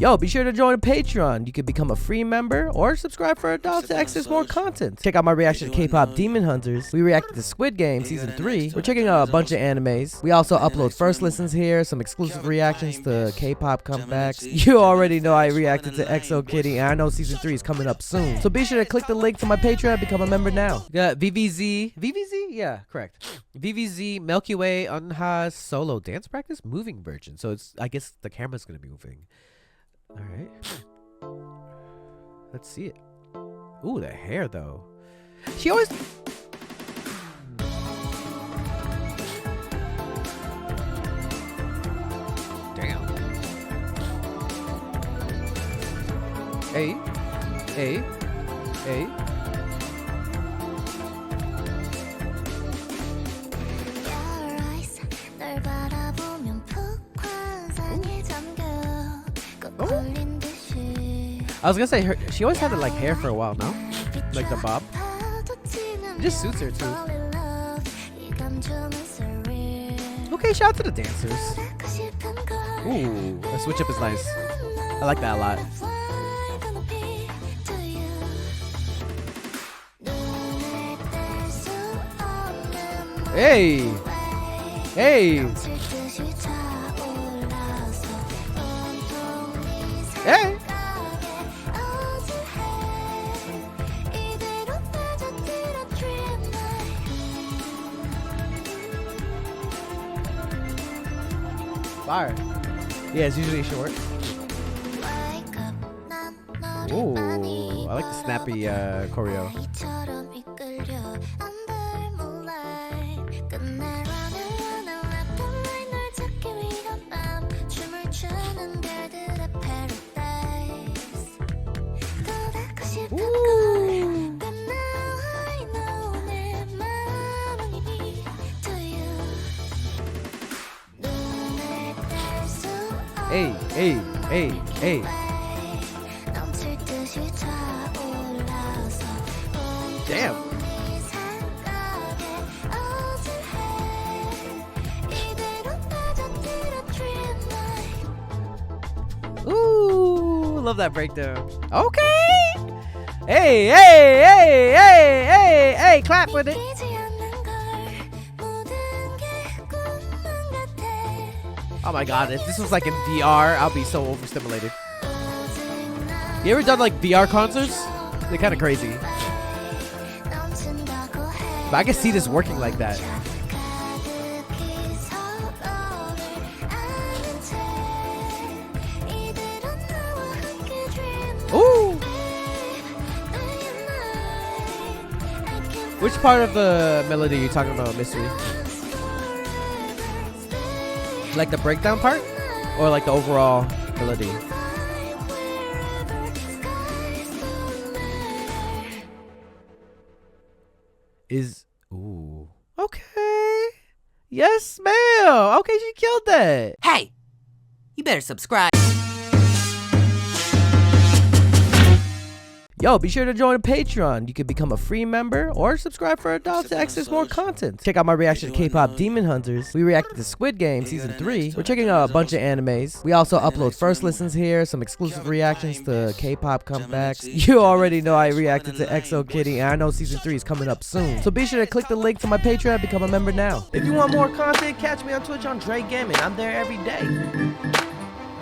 Yo, be sure to join Patreon. You can become a free member or subscribe for $1 to access more content. Check out my reaction to K-pop Demon Hunters. We reacted to Squid Game Season 3. We're checking out a bunch of animes. We also upload first listens here, some exclusive reactions to K-pop comebacks. You already know I reacted to EXO Kitty, and I know Season 3 is coming up soon. So be sure to click the link to my Patreon and become a member now. We got VIVIZ. VIVIZ? Yeah, correct. VIVIZ Milky Way EUNHA solo dance practice moving version. So it's, I guess the camera's gonna be moving. All right, let's see it. Ooh, the hair though. She always. Damn. Hey, hey, hey. I was gonna say she always had like hair for a while now, like the bob. It just suits her too. Okay, shout out to the dancers. Ooh, the switch up is nice. I like that a lot. Hey, hey, hey. Fire. Yeah, it's usually short. Ooh, I like the snappy choreo. Hey, hey, hey, hey. Damn. Ooh, love that breakdown. Okay. Hey, hey, hey, hey, hey, hey, clap with it. Oh my god, if this was like in VR, I'll be so overstimulated. You ever done like VR concerts? They're kind of crazy. But I can see this working like that. Ooh! Which part of the melody are you talking about, Mystery? Like the breakdown part? Or like the overall melody? Ooh. Okay. Yes, ma'am. Okay, she killed that. Hey, you better subscribe. Yo, be sure to join Patreon. You can become a free member or subscribe for $1 to access more content. Check out my reaction to K-pop Demon Hunters. We reacted to Squid Game Season 3. We're checking out a bunch of animes. We also upload first listens here, some exclusive reactions to K-pop comebacks. You already know I reacted to EXO Kitty, and I know Season 3 is coming up soon. So be sure to click the link to my Patreon and become a member now. If you want more content, catch me on Twitch on JREKML. I'm there every day.